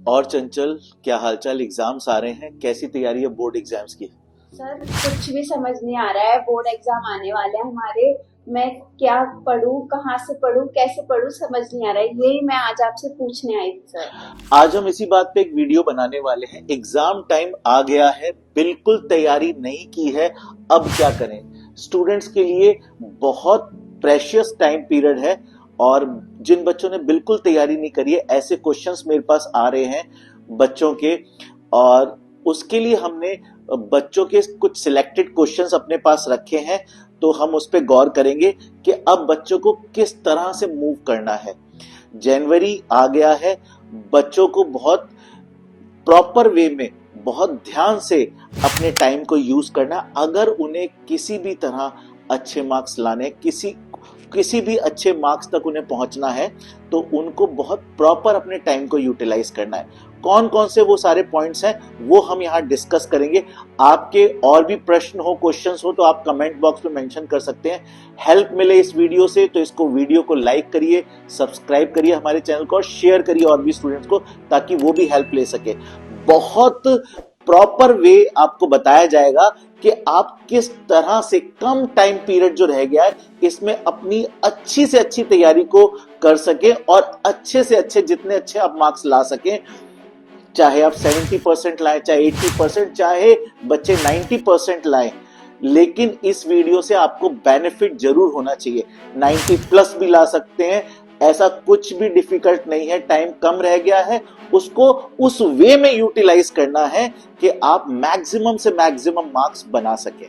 और चंचल, क्या हालचाल? एग्जाम्स आ रहे हैं, कैसी तैयारी है बोर्ड एग्जाम्स की? सर कुछ भी समझ नहीं आ रहा है। बोर्ड एग्जाम आने वाले हैं हमारे। मैं क्या पढूं, कहाँ से पढूं, कैसे पढूं, समझ नहीं आ रहा है। यही मैं आज आपसे पूछने आई थी सर। आज हम इसी बात पे एक वीडियो बनाने वाले हैं। एग्जाम टाइम आ गया है, बिल्कुल तैयारी नहीं की है, अब क्या करें? स्टूडेंट्स के लिए बहुत प्रेशियस टाइम पीरियड है और जिन बच्चों ने बिल्कुल तैयारी नहीं करी है, ऐसे क्वेश्चंस मेरे पास आ रहे हैं बच्चों के। और उसके लिए हमने बच्चों के कुछ सिलेक्टेड क्वेश्चंस अपने पास रखे हैं, तो हम उस पर गौर करेंगे कि अब बच्चों को किस तरह से मूव करना है। जनवरी आ गया है, बच्चों को बहुत प्रॉपर वे में, बहुत ध्यान से अपने टाइम को यूज करना। अगर उन्हें किसी भी तरह अच्छे मार्क्स लाने, किसी भी अच्छे मार्क्स तक उन्हें पहुंचना है, तो उनको बहुत प्रॉपर अपने टाइम को यूटिलाइज करना है। कौन कौन से वो सारे पॉइंट्स हैं वो हम यहाँ डिस्कस करेंगे। आपके और भी प्रश्न हो, क्वेश्चंस हो, तो आप कमेंट बॉक्स में मेंशन कर सकते हैं। हेल्प मिले इस वीडियो से तो इसको वीडियो को लाइक करिए, सब्सक्राइब करिए हमारे चैनल को और शेयर करिए और भी स्टूडेंट्स को, ताकि वो भी हेल्प ले सके। बहुत प्रॉपर वे आपको बताया जाएगा कि आप किस तरह से कम टाइम पीरियड जो रह गया है इसमें अपनी अच्छी से अच्छी तैयारी को कर सके और अच्छे से अच्छे, जितने अच्छे आप मार्क्स ला सकें। चाहे आप 70% लाएं, चाहे 80%, चाहे बच्चे 90% लाएं, लेकिन इस वीडियो से आपको बेनिफिट जरूर होना चाहिए। 90 प्लस भी ला सकते हैं, ऐसा कुछ भी डिफिकल्ट नहीं है। टाइम कम रह गया है, उसको उस वे में यूटिलाइज करना है कि आप मैक्सिमम से मैक्सिमम मार्क्स बना सके।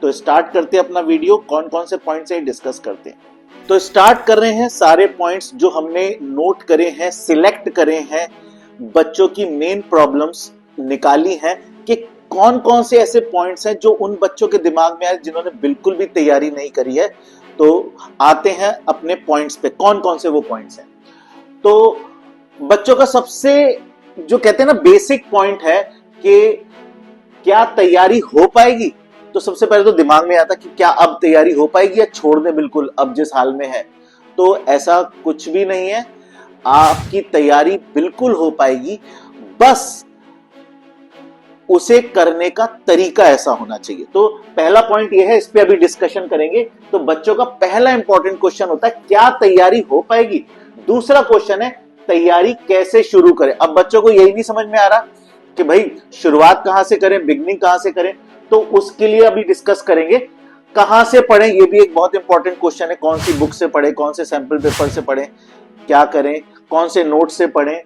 तो स्टार्ट करते हैं अपना वीडियो। कौन कौन से पॉइंट्स है डिस्कस करते हैं। तो स्टार्ट कर रहे हैं सारे पॉइंट्स जो हमने नोट करे हैं, सिलेक्ट करे हैं, बच्चों की मेन प्रॉब्लम्स निकाली हैं कि कौन कौन से ऐसे पॉइंट्स हैं जो उन बच्चों के दिमाग में आए जिन्होंने बिल्कुल भी तैयारी नहीं करी है। तो आते हैं अपने पॉइंट्स पे, कौन कौन से वो पॉइंट्स हैं। तो बच्चों का सबसे जो कहते हैं ना बेसिक पॉइंट है कि क्या तैयारी हो पाएगी। तो सबसे पहले तो दिमाग में आता कि क्या अब तैयारी हो पाएगी या छोड़ दे बिल्कुल अब जिस हाल में है। तो ऐसा कुछ भी नहीं है, आपकी तैयारी बिल्कुल हो पाएगी, बस उसे करने का तरीका ऐसा होना चाहिए। तो पहला पॉइंट यह है, इस पे अभी डिस्कशन करेंगे। तो बच्चों का पहला इंपॉर्टेंट क्वेश्चन होता है क्या तैयारी हो पाएगी। दूसरा क्वेश्चन है तैयारी कैसे शुरू करें। अब बच्चों को यही नहीं समझ में आ रहा कि भाई शुरुआत कहां से करें, बिगनिंग कहां से करें। तो उसके लिए अभी डिस्कस करेंगे कहां से पढ़ें। ये भी एक बहुत इंपॉर्टेंट क्वेश्चन है, कौन सी बुक से पढ़ें, कौन से सैंपल पेपर से पढ़ें, क्या करें, कौन से नोट से पढ़ें।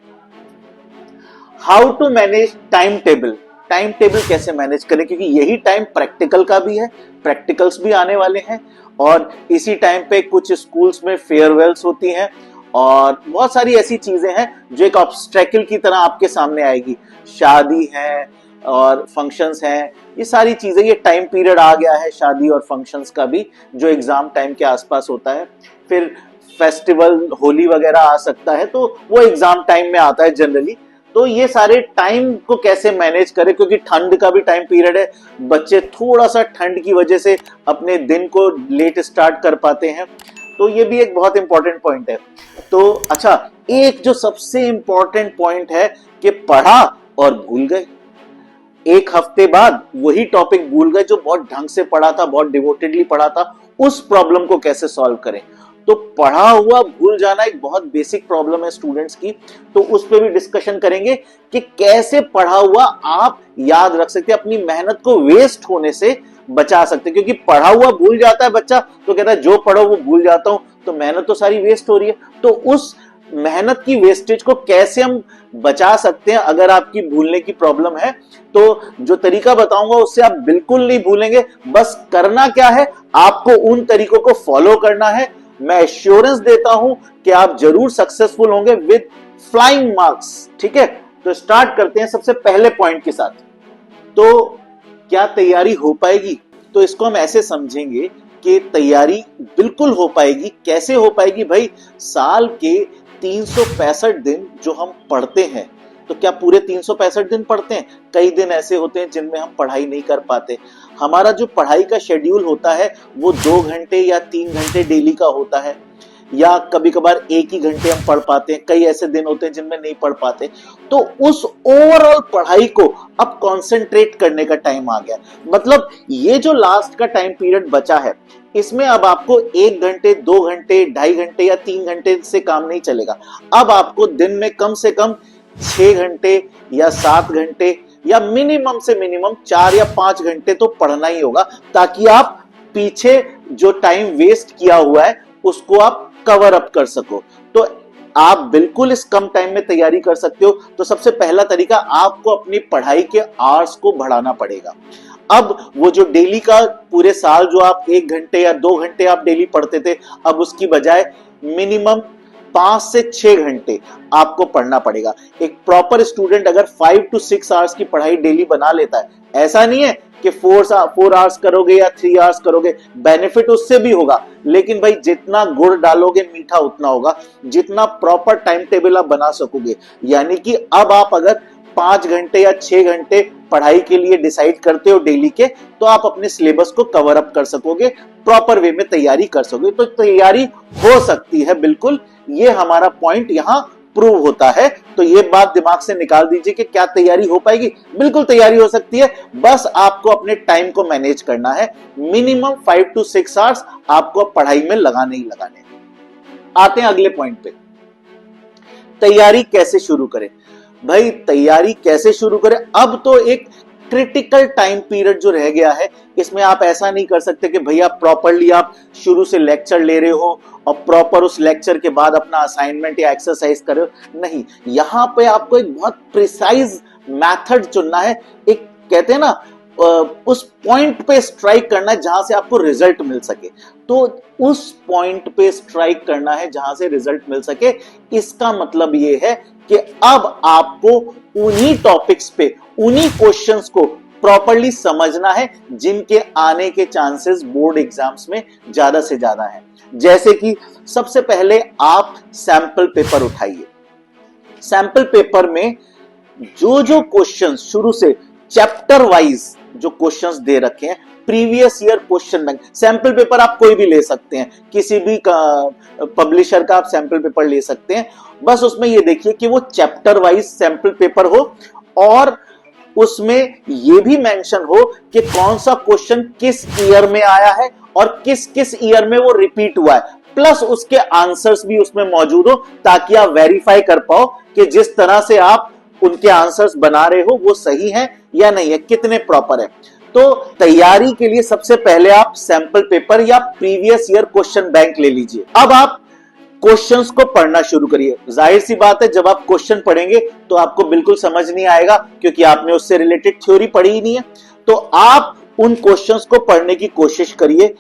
How to manage time table, time table कैसे मैनेज करें, क्योंकि यही टाइम प्रैक्टिकल का भी है, प्रैक्टिकल्स भी आने वाले हैं और इसी टाइम पे कुछ स्कूल्स में फेयरवेल्स होती हैं और बहुत सारी ऐसी चीजें हैं जो एक ऑब्स्ट्रैकल की तरह आपके सामने आएगी। शादी है और फंक्शंस हैं, ये सारी चीजें, ये टाइम पीरियड आ गया है शादी और फंक्शंस का भी, जो एग्जाम टाइम के आसपास होता है। फिर फेस्टिवल, होली वगैरह आ सकता है, तो वो एग्जाम टाइम में आता है जनरली। तो ये सारे टाइम को कैसे मैनेज करें, क्योंकि ठंड का भी टाइम पीरियड है, बच्चे थोड़ा सा ठंड की वजह से अपने दिन को लेट स्टार्ट कर पाते हैं। तो ये भी एक बहुत इंपॉर्टेंट पॉइंट है। तो अच्छा, एक जो सबसे इंपॉर्टेंट पॉइंट है कि पढ़ा और भूल गए, एक हफ्ते बाद वही टॉपिक भूल गए जो बहुत ढंग से पढ़ा था, बहुत डिवोटेडली पढ़ा था, उस प्रॉब्लम को कैसे सॉल्व करें। तो पढ़ा हुआ भूल जाना एक बहुत बेसिक प्रॉब्लम है स्टूडेंट्स की, तो उस पर भी डिस्कशन करेंगे कि कैसे पढ़ा हुआ आप याद रख सकते हैं, अपनी मेहनत को वेस्ट होने से बचा सकते हैं। क्योंकि पढ़ा हुआ भूल जाता है बच्चा तो कहता है जो पढ़ो वो भूल जाता हूं, तो मेहनत तो सारी वेस्ट हो रही है। तो उस मेहनत की वेस्टेज को कैसे हम बचा सकते हैं, अगर आपकी भूलने की प्रॉब्लम है तो जो तरीका बताऊंगा उससे आप बिल्कुल नहीं भूलेंगे। बस करना क्या है, आपको उन तरीकों को फॉलो करना है। मैं एश्योरेंस देता हूं कि आप जरूर सक्सेसफुल होंगे विद फ्लाइंग मार्क्स। ठीक है, तो स्टार्ट करते हैं सबसे पहले पॉइंट के साथ। तो क्या तैयारी हो पाएगी, तो इसको हम ऐसे समझेंगे कि तैयारी बिल्कुल हो पाएगी। कैसे हो पाएगी भाई, साल के 365 दिन जो हम पढ़ते हैं, तो क्या पूरे 365 दिन पढ़ते हैं? कई दिन ऐसे होते हैं जिनमें हम पढ़ाई नहीं कर पाते। हमारा जो पढ़ाई का शेड्यूल होता है वो 2 घंटे या 3 घंटे डेली का होता है। या कभी कभार एक ही घंटे हम पढ़ पाते हैं, कई ऐसे दिन होते हैं जिनमें नहीं पढ़ पाते, तो उस ओवरऑल पढ़ाई को अब कंसंट्रेट करने का टाइम आ गया। मतलब ये जो लास्ट का टाइम पीरियड बचा है, इसमें अब आपको 1 घंटे, 2 घंटे, 2.5 घंटे या 3 घंटे से काम नहीं चलेगा। अब आपको दिन में कम से कम 6 घंटे या 7 घंटे या मिनिमम से मिनिमम 4 या 5 घंटे तो पढ़ना ही होगा, ताकि आप पीछे जो टाइम वेस्ट किया हुआ है उसको आप कवर अप कर सको। तो आप बिल्कुल इस कम टाइम में तैयारी कर सकते हो। तो सबसे पहला तरीका, आपको अपनी पढ़ाई के आवर्स को बढ़ाना पड़ेगा। अब वो जो डेली का पूरे साल जो आप 1 घंटे या 2 घंटे आप डेली पढ़ते थे, अब उसकी बजाय मिनिमम 5 से 6 घंटे आपको पढ़ना पड़ेगा। एक प्रॉपर स्टूडेंट अगर 5 to 6 आवर्स की पढ़ाई डेली बना लेता है, ऐसा नहीं है कि 4 आवर्स करोगे या 3 आवर्स करोगे, बेनिफिट उससे भी होगा, लेकिन भाई जितना गुड़ डालोगे मीठा उतना होगा। जितना प्रॉपर टाइम टेबल आप बना सकोगे, यानी कि अब आप अगर 5 घंटे या 6 घंटे पढ़ाई के लिए डिसाइड करते हो डेली के, तो आप अपने सिलेबस को कवर अप कर सकोगे, प्रॉपर वे में तैयारी कर सकोगे। तो तैयारी हो सकती है बिल्कुल, ये हमारा पॉइंट यहां प्रूव होता है। तो ये बात दिमाग से निकाल दीजिए कि क्या तैयारी हो पाएगी? बिल्कुल तैयारी हो सकती है, बस आपको अपने टाइम को मैनेज करना है। मिनिमम 5 to 6 आवर्स आपको पढ़ाई में लगाने ही लगाने। आते हैं अगले पॉइंट पे, तैयारी कैसे शुरू करें? भाई तैयारी कैसे शुरू करें? अब तो एक क्रिटिकल टाइम पीरियड जो रह गया है, इसमें आप ऐसा नहीं कर सकते कि भैया प्रॉपरली आप शुरू से लेक्चर ले रहे हो और प्रॉपर उस लेक्चर के बाद अपना असाइनमेंट या एक्सरसाइज कर रहे हो। नहीं, यहां पे आपको एक बहुत प्रिसाइज मेथड चुनना है। एक कहते हैं ना, उस पॉइंट पे स्ट्राइक करना है जहां से आपको रिजल्ट मिल सके। तो उस पॉइंट पे स्ट्राइक करना है जहां से रिजल्ट मिल सके। इसका मतलब ये है कि अब आपको उन्हीं टॉपिक्स पे, उन्हीं क्वेश्चंस को प्रॉपरली समझना है जिनके आने के चांसेस बोर्ड एग्जाम्स में ज्यादा से ज्यादा है। जैसे कि सबसे पहले आप सैंपल पेपर उठाइए। सैंपल पेपर में जो जो क्वेश्चंस शुरू से चैप्टर वाइज जो क्वेश्चंस दे रखे हैं, previous year question bank, sample paper आप कोई भी ले सकते हैं, किसी भी पब्लिशर का आप सैंपल पेपर ले सकते हैं। बस उसमें ये देखिए कि वो चैप्टर वाइज सैंपल पेपर हो और उसमें ये भी मेंशन हो कि कौन सा क्वेश्चन किस ईयर में आया है और किस किस ईयर में वो रिपीट हुआ है, प्लस उसके आंसर्स भी उसमें मौजूद हो, ताकि आप वेरीफाई कर पाओ कि जिस तरह से आप उनके आंसर्स बना रहे हो वो सही है या नहीं है, कितने प्रॉपर है। तो तैयारी के लिए सबसे पहले आप सैंपल पेपर या प्रीवियस ईयर क्वेश्चन बैंक ले लीजिए। अब आप क्वेश्चंस को पढ़ना शुरू करिए। जाहिर सी बात है, जब आप क्वेश्चन पढ़ेंगे तो आपको बिल्कुल समझ नहीं आएगा, क्योंकि आपने उससे रिलेटेड थ्योरी पढ़ी ही नहीं है। तो आप उन क्वेश्चंस को पढ़ने की कोशिश करिए।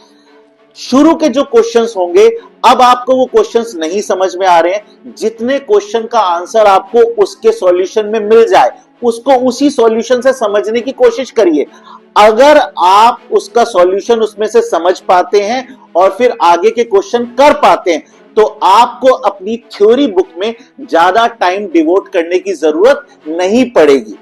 शुरू के जो क्वेश्चंस होंगे, अब आपको वो क्वेश्चंस नहीं समझ में आ रहे हैं, जितने क्वेश्चन का आंसर आपको उसके सॉल्यूशन में मिल जाए, उसको उसी सॉल्यूशन से समझने की कोशिश करिए। अगर आप उसका सॉल्यूशन उसमें से समझ पाते हैं और फिर आगे के क्वेश्चन कर पाते हैं, तो आपको अपनी थ्योरी बुक में ज्यादा टाइम डिवोट करने की जरूरत नहीं पड़ेगी।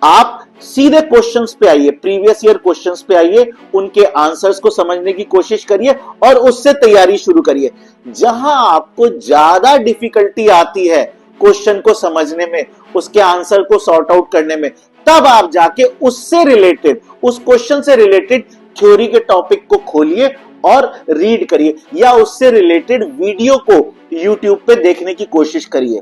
आप सीधे क्वेश्चंस पे आइए, प्रीवियस ईयर क्वेश्चंस पे आइए, उनके आंसर्स को समझने की कोशिश करिए और उससे तैयारी शुरू करिए। जहां आपको ज्यादा डिफिकल्टी आती है क्वेश्चन को समझने में, उसके आंसर को सॉर्ट आउट करने में, तब आप जाके उससे रिलेटेड, उस क्वेश्चन से रिलेटेड थ्योरी के टॉपिक को खोलिए और रीड करिए, या उससे रिलेटेड वीडियो को यूट्यूब पे देखने की कोशिश करिए।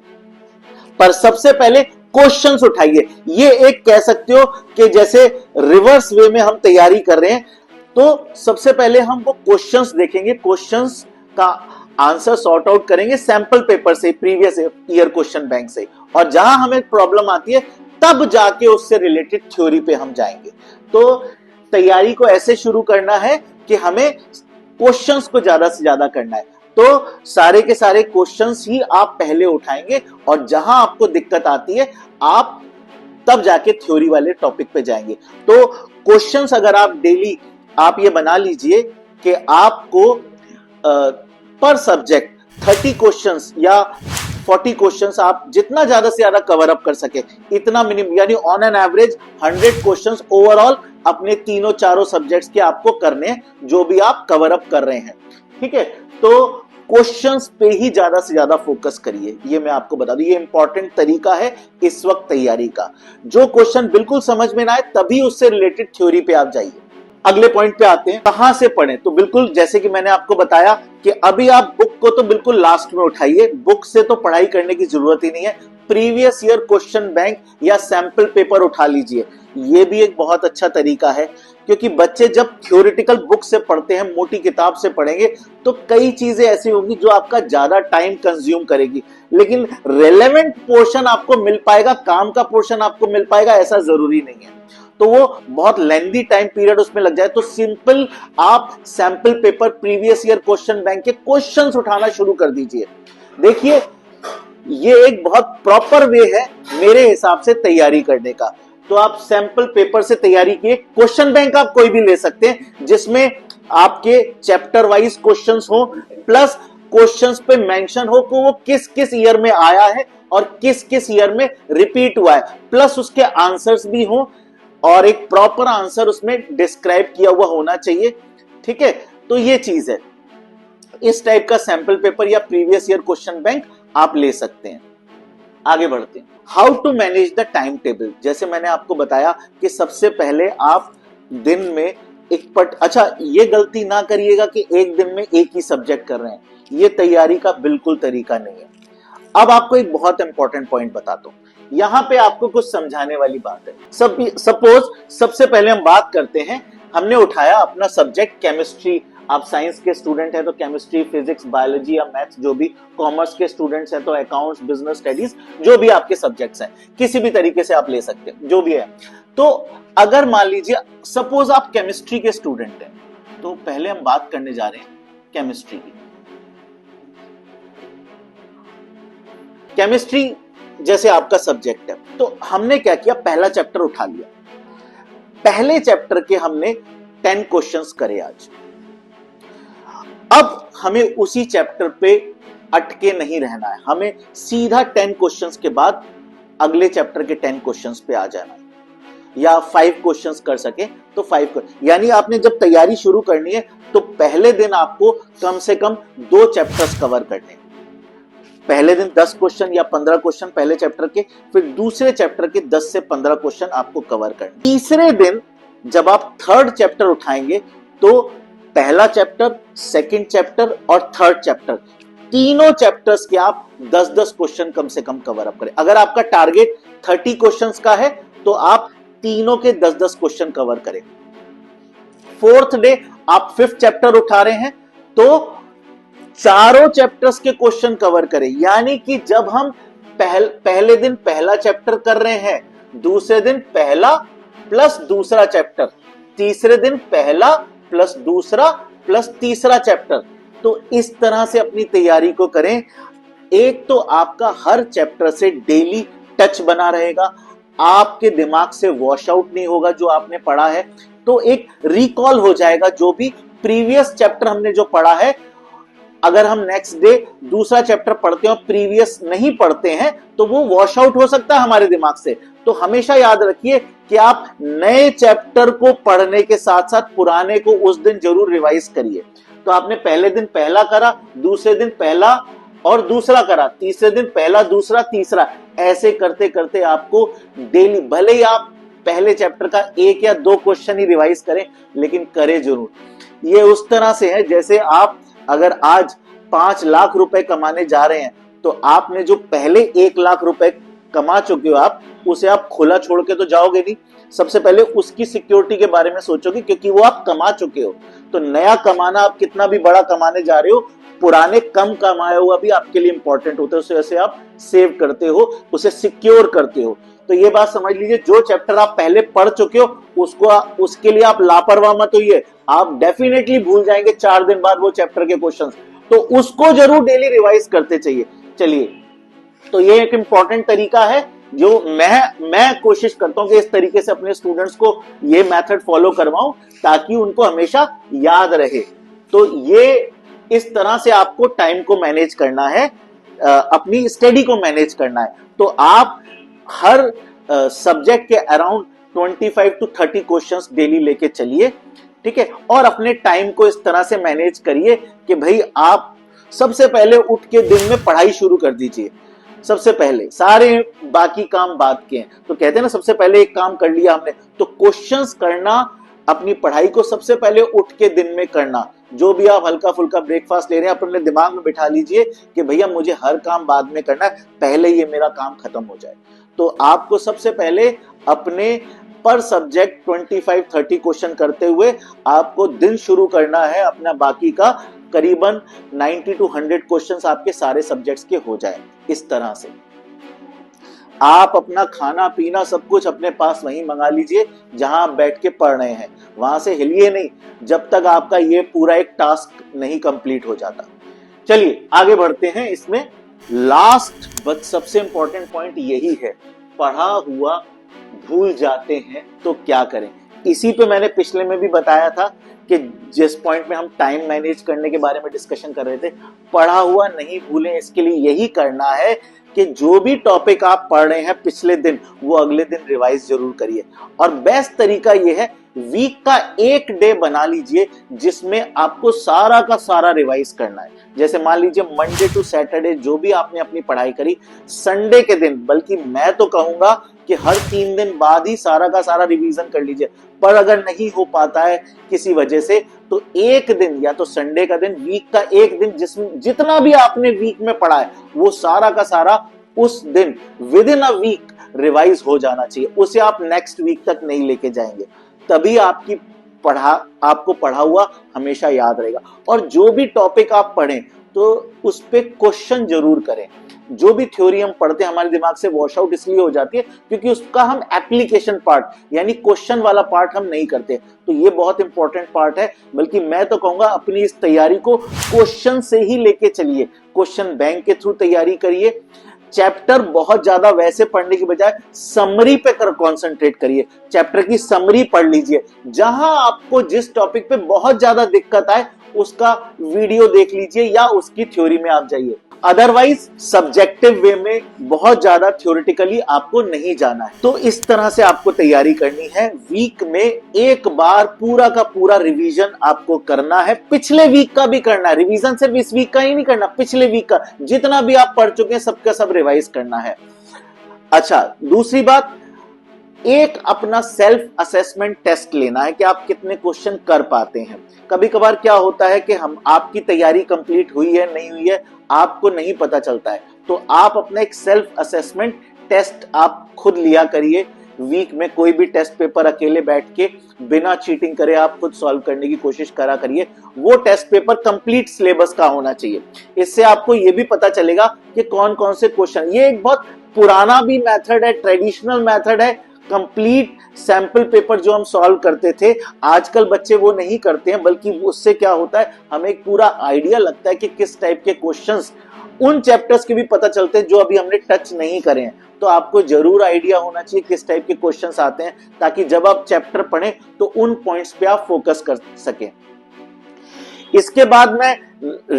पर सबसे पहले क्वेश्चंस उठाइए। ये एक कह सकते हो कि जैसे रिवर्स वे में हम तैयारी कर रहे हैं। तो सबसे पहले हम वो क्वेश्चंस देखेंगे, क्वेश्चंस का आंसर सॉर्ट आउट करेंगे सैंपल पेपर से, प्रीवियस ईयर क्वेश्चन बैंक से, और जहां हमें प्रॉब्लम आती है तब जाके उससे रिलेटेड थ्योरी पे हम जाएंगे। तो तैयारी को ऐसे शुरू करना है कि हमें क्वेश्चंस को ज्यादा से ज्यादा करना है। तो सारे के सारे क्वेश्चंस ही आप पहले उठाएंगे और जहां आपको दिक्कत आती है आप तब जाके थ्योरी वाले टॉपिक पे जाएंगे। तो क्वेश्चंस अगर आप डेली आप ये बना लीजिए कि आपको पर सब्जेक्ट 30 क्वेश्चंस या 40 क्वेश्चंस आप जितना ज्यादा से ज्यादा कवर अप कर सके, इतना मिनिमम, यानी on an average 100 questions overall अपने तीनों चारों सब्जेक्ट्स के आपको करने हैं, जो भी आप कवर अप कर रहे हैं। ठीक है, तो क्वेश्चंस पे ही ज्यादा से ज्यादा फोकस करिए। ये मैं आपको बता दूं, ये इंपॉर्टेंट तरीका है इस वक्त तैयारी का। जो क्वेश्चन बिल्कुल समझ में ना आए तभी उससे रिलेटेड थ्योरी पे आप जाइए। अगले पॉइंट पे आते हैं, कहां से पढ़ें। तो बिल्कुल जैसे कि मैंने आपको बताया कि अभी आप बुक को तो बिल्कुल लास्ट में उठाइए, बुक से तो पढ़ाई करने की जरूरत ही नहीं है। प्रीवियस ईयर क्वेश्चन बैंक या सैंपल पेपर उठा लीजिए, ये भी एक बहुत अच्छा तरीका है। क्योंकि बच्चे जब थ्योरेटिकल बुक से पढ़ते हैं, मोटी किताब से पढ़ेंगे, तो कई चीजें ऐसी होंगी जो आपका ज्यादा टाइम कंज्यूम करेगी, लेकिन रेलेवेंट पोर्शन आपको मिल पाएगा, काम का पोर्शन आपको मिल पाएगा, ऐसा जरूरी नहीं है। तो वो बहुत लेंथी टाइम पीरियड उसमें लग जाए, तो सिंपल आप sample paper previous year question bank के क्वेश्चंस उठाना शुरू कर दीजिए। देखिए, ये एक बहुत प्रॉपर वे है मेरे हिसाब से तैयारी करने का। तो आप सैंपल पेपर से तैयारी किए, क्वेश्चन बैंक आप कोई भी ले सकते हैं जिसमें आपके चैप्टर वाइज क्वेश्चंस हो, प्लस क्वेश्चंस पे मेंशन हो कि वो किस किस ईयर में आया है और किस किस ईयर में रिपीट हुआ है, प्लस उसके आंसर्स भी हो और एक प्रॉपर आंसर उसमें डिस्क्राइब किया हुआ होना चाहिए। ठीक है, तो ये चीज है, इस टाइप का सैंपल पेपर या प्रीवियस ईयर क्वेश्चन बैंक आप ले सकते हैं। आगे बढ़ते हैं, how to manage the time table. जैसे मैंने आपको बताया कि सबसे पहले आप दिन में अच्छा, ये गलती ना करिएगा कि एक दिन में एक ही सब्जेक्ट कर रहे हैं, ये तैयारी का बिल्कुल तरीका नहीं है। अब आपको एक बहुत इंपॉर्टेंट पॉइंट बताता हूं, यहां पे आपको कुछ समझाने वाली बात है। सपोज सबसे पहले हम बात करते हैं, हमने उठाया अपना सब्जेक्ट केमिस्ट्री। आप साइंस के स्टूडेंट हैं तो केमिस्ट्री, फिजिक्स, बायोलॉजी या मैथ्स, जो भी कॉमर्स के स्टूडेंट्स हैं तो अकाउंट्स, बिजनेस स्टडीज, जो भी आपके सब्जेक्ट्स हैं, किसी भी तरीके से आप ले सकते हैं, जो भी है। तो अगर मान लीजिए सपोज आप केमिस्ट्री के स्टूडेंट हैं, तो पहले हम बात करने जा रहे हैं केमिस्ट्री की। केमिस्ट्री जैसे आपका सब्जेक्ट है, तो हमने क्या किया, पहला चैप्टर उठा लिया। पहले चैप्टर के हमने 10 क्वेश्चंस करे आज। अब हमें उसी चैप्टर पे अटके नहीं रहना है, हमें सीधा 10 क्वेश्चंस के बाद अगले चैप्टर के 10 क्वेश्चंस पे आ जाना है, या 5 क्वेश्चंस कर सके तो 5। यानी आपने जब तैयारी शुरू करनी है तो पहले दिन आपको कम से कम 2 चैप्टर्स कवर करने हैं। पहले दिन 10 क्वेश्चन या 15 क्वेश्चन पहले चैप्टर के, फिर दूसरे चैप्टर के 10 से 15 क्वेश्चन आपको कवर करने। तीसरे दिन जब आप थर्ड चैप्टर उठाएंगे तो पहला चैप्टर, सेकंड चैप्टर और थर्ड चैप्टर, तीनों चैप्टर्स के आप 10-10 क्वेश्चन कम से कम कवर अप करें। अगर आपका टारगेट 30 क्वेश्चंस का है तो आप तीनों के 10-10 क्वेश्चन कवर करें। फोर्थ डे आप 5th चैप्टर उठा रहे हैं तो चारों चैप्टर्स के क्वेश्चन कवर करें। यानी कि जब हम पहले दिन पहला चैप्टर कर रहे हैं, दूसरे दिन पहला प्लस दूसरा चैप्टर, तीसरे दिन पहला प्लस दूसरा प्लस तीसरा चैप्टर, तो इस तरह से अपनी तैयारी को करें। एक तो आपका हर चैप्टर से डेली टच बना रहेगा, आपके दिमाग से वॉश आउट नहीं होगा जो आपने पढ़ा है, तो एक रिकॉल हो जाएगा जो भी प्रीवियस चैप्टर हमने जो पढ़ा है। अगर हम नेक्स्ट डे दूसरा चैप्टर पढ़ते हैं और प्रीवियस नहीं पढ़ते हैं तो वो वॉश आउट हो सकता है हमारे दिमाग से। तो हमेशा याद रखिए कि आप नए चैप्टर को पढ़ने के साथ साथ पुराने को उस दिन जरूर रिवाइज करिए। तो आपने पहले दिन पहला करा, दूसरे दिन पहला और दूसरा करा, तीसरे दिन पहला, दूसरा, तीसरा, ऐसे करते करते आपको डेली, भले ही आप पहले चैप्टर का 1 या 2 क्वेश्चन ही रिवाइज करें, लेकिन करें जरूर। ये उस तरह से है जैसे आप अगर आज 5 लाख रुपए कमाने जा रहे हैं तो आपने जो पहले 1 लाख रुपए कमा चुके हो आप, उसे आप खुला छोड़ के तो जाओगे नहीं। सबसे पहले उसकी सिक्योरिटी के बारे में सोचोगे, क्योंकि वो आप कमा चुके हो। तो नया कमाना, आप कितना भी बड़ा कमाने जा रहे हो, पुराने कम कमाया हुआ भी आपके लिए इंपॉर्टेंट होता है, उसे आप सेव करते हो, उसे सिक्योर करते हो। तो ये बात समझ लीजिए, जो चैप्टर आप पहले पढ़ चुके हो उसके लिए आप लापरवाह मत होइए। आप डेफिनेटली भूल जाएंगे 4 दिन बाद वो चैप्टर के क्वेश्चंस, तो उसको जरूर डेली रिवाइज करते चाहिए। चलिए, तो ये एक इंपॉर्टेंट तरीका है जो मैं कोशिश करता हूं कि इस तरीके से अपने स्टूडेंट्स को ये मेथड फॉलो करवाऊं ताकि उनको हमेशा याद रहे। तो ये इस तरह से आपको टाइम को मैनेज करना है, अपनी स्टडी को मैनेज करना है। तो आप हर सब्जेक्ट के अराउंड 25 to 30 क्वेश्चंस डेली लेके चलिए, ठीक है। और अपने टाइम को इस तरह से मैनेज करिए कि भाई आप सबसे पहले उठ के दिन में पढ़ाई शुरू कर दीजिए। सबसे पहले सारे बाकी काम बाद के हैं, तो कहते हैं ना सबसे पहले एक काम कर लिया हमने, तो क्वेश्चंस करना, अपनी पढ़ाई को सबसे पहले उठ के दिन में करना। जो भी आप हल्का फुल्का ब्रेकफास्ट ले रहे हैं अपने दिमाग में बिठा लीजिए कि भैया मुझे हर काम बाद में करना है, पहले ये मेरा काम खत्म हो जाए। तो आपको सबसे पहले अपने पर सब्जेक्ट 25-30 क्वेश्चन करते हुए आपको दिन शुरू करना है अपना, बाकी का करीबन 90 to 100 क्वेश्चंस आपके सारे सब्जेक्ट्स के हो जाए। इस तरह से आप अपना खाना पीना सब कुछ अपने पास वहीं मंगा लीजिए जहां आप बैठ के पढ़ रहे हैं, वहां से हिलिए नहीं जब तक आपका ये पूरा एक टास्क नहीं कंप्लीट हो जाता। चलिए आगे बढ़ते हैं। इसमें लास्ट बट सबसे इंपॉर्टेंट पॉइंट यही है, पढ़ा हुआ भूल जाते हैं तो क्या करें। इसी पे मैंने पिछले में भी बताया था कि जिस पॉइंट में हम टाइम मैनेज करने के बारे में डिस्कशन कर रहे थे, पढ़ा हुआ नहीं भूलें। इसके लिए यही करना है कि जो भी टॉपिक आप पढ़ रहे हैं पिछले दिन, वो अगले दिन रिवाइज जरूर करिए। और बेस्ट तरीका ये है, वीक का एक डे बना लीजिए जिसमें आपको सारा का सारा रिवाइज करना है। जैसे मान लीजिए मंडे टू सैटरडे जो भी आपने अपनी पढ़ाई करी, संडे के दिन, बल्कि मैं तो कहूंगा कि हर 3 दिन बाद ही सारा का सारा रिवीजन कर लीजिए। पर अगर नहीं हो पाता है किसी वजह से, तो एक दिन या तो संडे का दिन, वीक का एक दिन, जिसमें जितना भी आपने वीक में पढ़ा है वो सारा का सारा उस दिन within a week revise हो जाना चाहिए। उसे आप नेक्स्ट वीक तक नहीं लेके जाएंगे, तभी आपको पढ़ा हुआ हमेशा याद रहेगा। और जो भी टॉपिक आप पढ़ें तो उस पे क्वेश्चन जरूर करें। जो भी थ्योरी हम पढ़ते हैं हमारे दिमाग से वॉश आउट इसलिए हो जाती है क्योंकि उसका हम एप्लीकेशन पार्ट यानी क्वेश्चन वाला पार्ट हम नहीं करते। तो ये बहुत इंपॉर्टेंट पार्ट है, बल्कि मैं तो कहूंगा अपनी इस तैयारी को क्वेश्चन से ही लेके चलिए। क्वेश्चन बैंक के थ्रू तैयारी करिए। चैप्टर बहुत ज्यादा वैसे पढ़ने की बजाय समरी पे कंसंट्रेट करिए। चैप्टर की समरी पढ़ लीजिए, जहां आपको जिस टॉपिक पे बहुत ज्यादा दिक्कत आए उसका वीडियो देख लीजिए या उसकी थ्योरी में आप जाइए। अदरवाइज सब्जेक्टिव वे में बहुत ज्यादा थ्योरेटिकली आपको नहीं जाना है। तो इस तरह से आपको तैयारी करनी है। वीक में एक बार पूरा का पूरा रिवीजन आपको करना है, पिछले वीक का भी करना है। रिवीजन सिर्फ इस वीक का ही नहीं करना, पिछले वीक का जितना भी आप पढ़ चुके हैं सबका सब रिवाइज करना है। अच्छा, दूसरी बात, एक अपना सेल्फ असेसमेंट टेस्ट लेना है कि आप कितने क्वेश्चन कर पाते हैं। कभी कभार क्या होता है कि आपकी तैयारी कंप्लीट हुई है नहीं हुई है आपको नहीं पता चलता है, तो आप अपना एक सेल्फ असेसमेंट टेस्ट आप खुद लिया करिए। वीक में कोई भी टेस्ट पेपर अकेले बैठ के बिना चीटिंग करे आप खुद सॉल्व करने की कोशिश करा करिए। वो टेस्ट पेपर कंप्लीट सिलेबस का होना चाहिए। इससे आपको ये भी पता चलेगा कि कौन कौन से क्वेश्चन, ये एक बहुत पुराना भी मेथड है, ट्रेडिशनल मेथड है। कंप्लीट सैंपल पेपर जो हम सॉल्व करते थे, आजकल बच्चे वो नहीं करते हैं, बल्कि उससे क्या होता है हमें एक पूरा आइडिया लगता है कि किस टाइप के क्वेश्चंस, उन चैप्टर्स के भी पता चलते हैं जो अभी हमने टच नहीं करे हैं। तो आपको जरूर आइडिया होना चाहिए किस टाइप के क्वेश्चंस आते हैं, ताकि जब आप चैप्टर पढ़ें तो उन पॉइंट्स पे आप फोकस कर सकें। इसके बाद मैं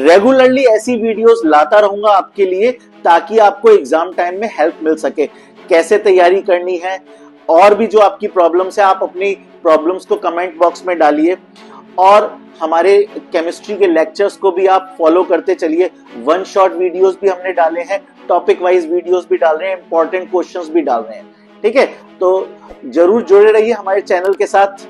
रेगुलरली ऐसी वीडियोस लाता रहूंगा आपके लिए, ताकि आपको एग्जाम टाइम में हेल्प मिल सके। कैसे तैयारी करनी है, और भी जो आपकी प्रॉब्लम्स है आप अपनी प्रॉब्लम्स को कमेंट बॉक्स में डालिए। और हमारे केमिस्ट्री के लेक्चर्स को भी आप फॉलो करते चलिए। 1 शॉट वीडियोस भी हमने डाले हैं, टॉपिक वाइज वीडियोस भी डाल रहे हैं, इंपॉर्टेंट क्वेश्चंस भी डाल रहे हैं। ठीक है, तो जरूर जुड़े रहिए हमारे चैनल के साथ।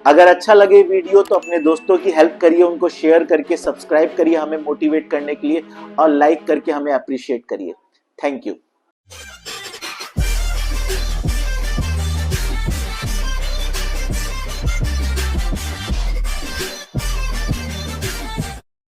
अगर अच्छा लगे वीडियो तो अपने दोस्तों की हेल्प करिए, उनको शेयर करके सब्सक्राइब करिए हमें मोटिवेट करने के लिए, और लाइक करके हमें अप्रिशिएट करिए। Thank you.